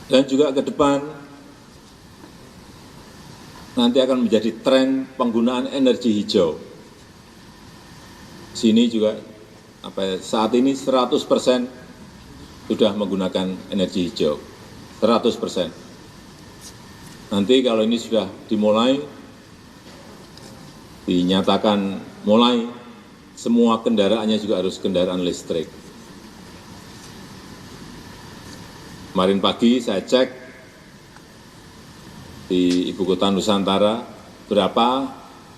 Dan juga ke depan nanti akan menjadi tren penggunaan energi hijau. Sini juga saat ini 100% sudah menggunakan energi hijau, 100%. Nanti kalau ini sudah dimulai, dinyatakan mulai, semua kendaraannya juga harus kendaraan listrik. Kemarin pagi saya cek di Ibu Kota Nusantara, berapa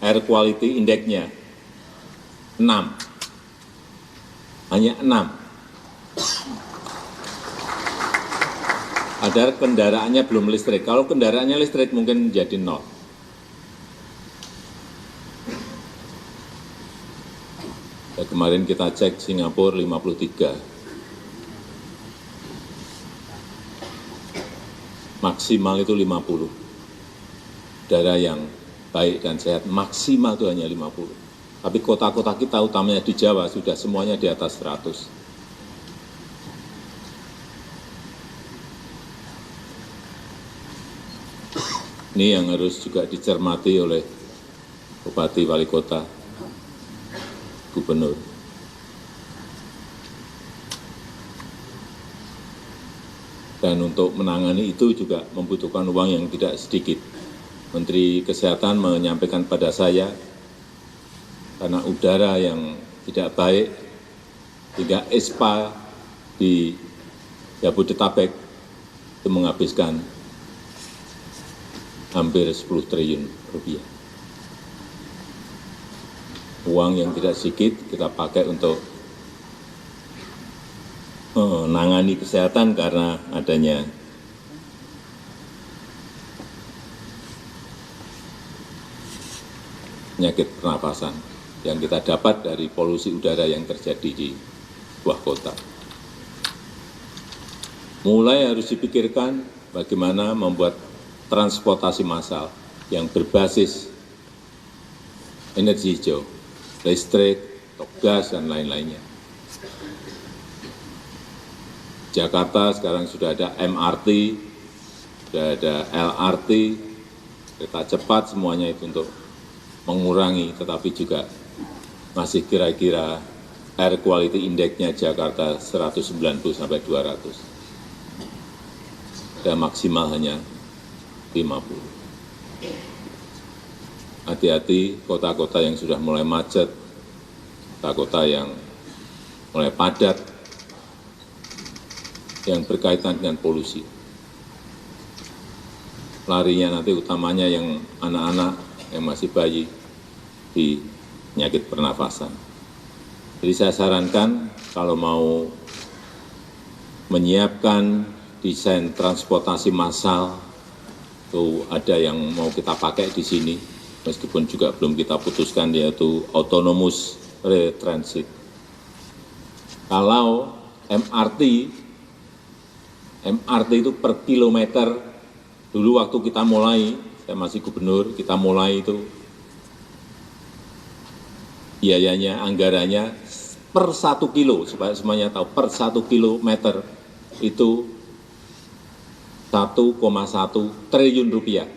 air quality index-nya? 6. Hanya 6. Padahal kendaraannya belum listrik. Kalau kendaraannya listrik mungkin jadi 0. Ya, kemarin kita cek Singapura 53. Maksimal itu 50. Udara yang baik dan sehat maksimal itu hanya 50. Tapi kota-kota kita utamanya di Jawa sudah semuanya di atas 100. Ini yang harus juga dicermati oleh Bupati, Wali Kota, Gubernur. Dan untuk menangani itu juga membutuhkan uang yang tidak sedikit. Menteri Kesehatan menyampaikan pada saya, karena udara yang tidak baik, hingga ISPA di Jabodetabek itu menghabiskan hampir 10 triliun rupiah. Uang yang tidak sedikit kita pakai untuk menangani kesehatan karena adanya penyakit pernapasan yang kita dapat dari polusi udara yang terjadi di sebuah kota. Mulai harus dipikirkan bagaimana membuat transportasi massal yang berbasis energi hijau, listrik, atau gas, dan lain-lainnya. Jakarta sekarang sudah ada MRT, sudah ada LRT, kereta cepat, semuanya itu untuk mengurangi, tetapi juga masih kira-kira air quality index-nya Jakarta 190 sampai 200. Dan maksimal hanya 50. Hati-hati kota-kota yang sudah mulai macet, kota-kota yang mulai padat, yang berkaitan dengan polusi. Larinya nanti utamanya yang anak-anak, yang masih bayi, di penyakit pernafasan. Jadi saya sarankan kalau mau menyiapkan desain transportasi massal, itu ada yang mau kita pakai di sini, meskipun juga belum kita putuskan, yaitu autonomous rail transit. Kalau MRT itu per kilometer, dulu waktu kita mulai, saya masih gubernur, kita mulai itu biayanya, anggarannya per 1 kilo, supaya semuanya tahu, per 1 kilometer itu 1,1 triliun rupiah.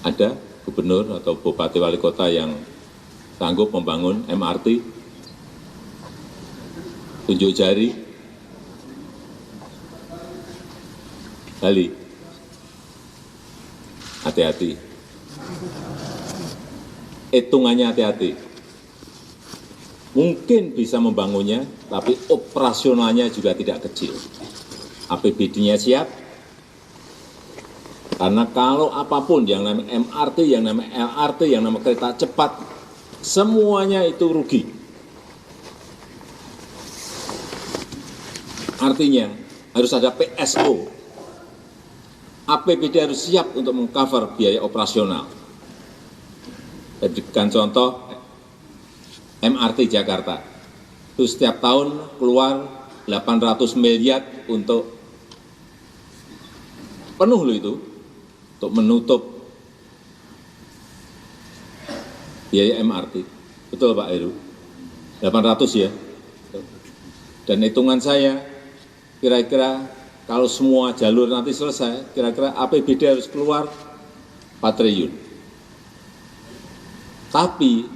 Ada gubernur atau bupati wali kota yang sanggup membangun MRT? Tunjuk jari. Bali. Hati-hati. Hitungannya hati-hati. Mungkin bisa membangunnya, tapi operasionalnya juga tidak kecil. APBD-nya siap, karena kalau apapun yang namanya MRT, yang namanya LRT, yang namanya kereta cepat, semuanya itu rugi. Artinya harus ada PSO. APBD harus siap untuk mengcover biaya operasional. Saya berikan contoh MRT Jakarta. Itu setiap tahun keluar 800 miliar untuk penuh loh itu, untuk menutup biaya MRT. Betul Pak Heru? 800 ya. Dan hitungan saya, kira-kira kalau semua jalur nanti selesai, kira-kira APBD harus keluar 4 triliun. Tapi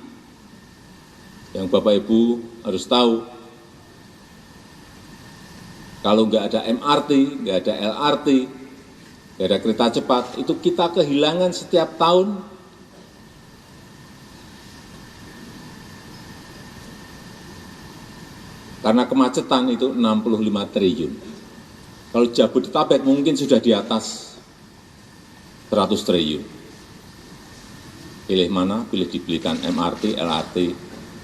yang Bapak Ibu harus tahu, kalau nggak ada MRT, nggak ada LRT, nggak ada kereta cepat, itu kita kehilangan setiap tahun karena kemacetan itu 65 triliun. Kalau Jabodetabek mungkin sudah di atas 100 triliun. Pilih mana? Pilih dibelikan MRT, LRT,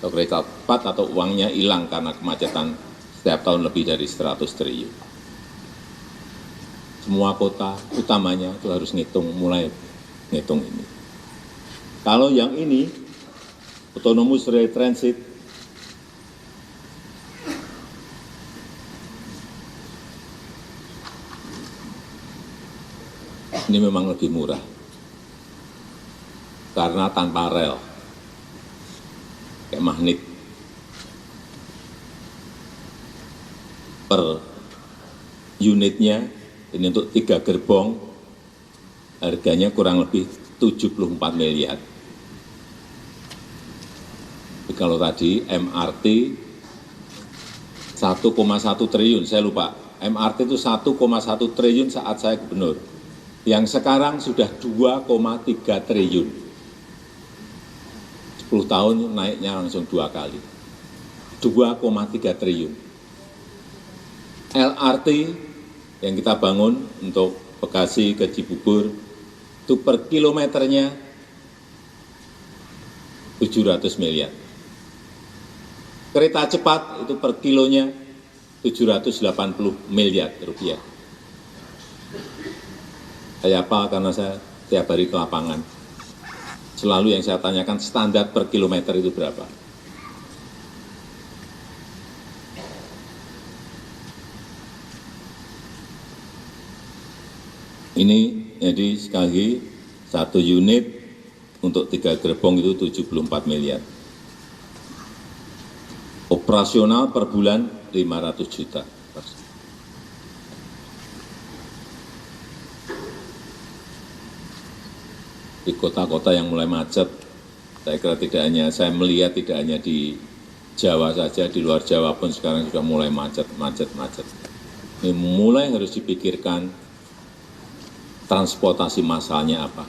atau kereta cepat, atau uangnya hilang karena kemacetan setiap tahun lebih dari 100 triliun. Semua kota utamanya itu harus mulai ngitung ini. Kalau yang ini, autonomous rail transit, ini memang lebih murah karena tanpa rel, kayak magnet. Per unitnya ini untuk 3 gerbong harganya kurang lebih 74 miliar. Jadi kalau tadi MRT 1,1 triliun, saya lupa, MRT itu 1,1 triliun saat saya gubernur. Yang sekarang sudah 2,3 triliun. 10 tahun naiknya langsung 2 kali. 2,3 triliun. LRT yang kita bangun untuk Bekasi ke Cibubur, itu per kilometernya 700 miliar. Kereta cepat itu per kilonya 780 miliar rupiah. Saya apa? Karena saya tiap hari ke lapangan. Selalu yang saya tanyakan standar per kilometer itu berapa. Ini jadi sekali lagi 1 unit untuk 3 gerbong itu 74 miliar. Operasional per bulan 500 juta. Di kota-kota yang mulai macet, saya kira tidak hanya, saya melihat tidak hanya di Jawa saja, di luar Jawa pun sekarang sudah mulai macet. Ini mulai harus dipikirkan transportasi massalnya apa.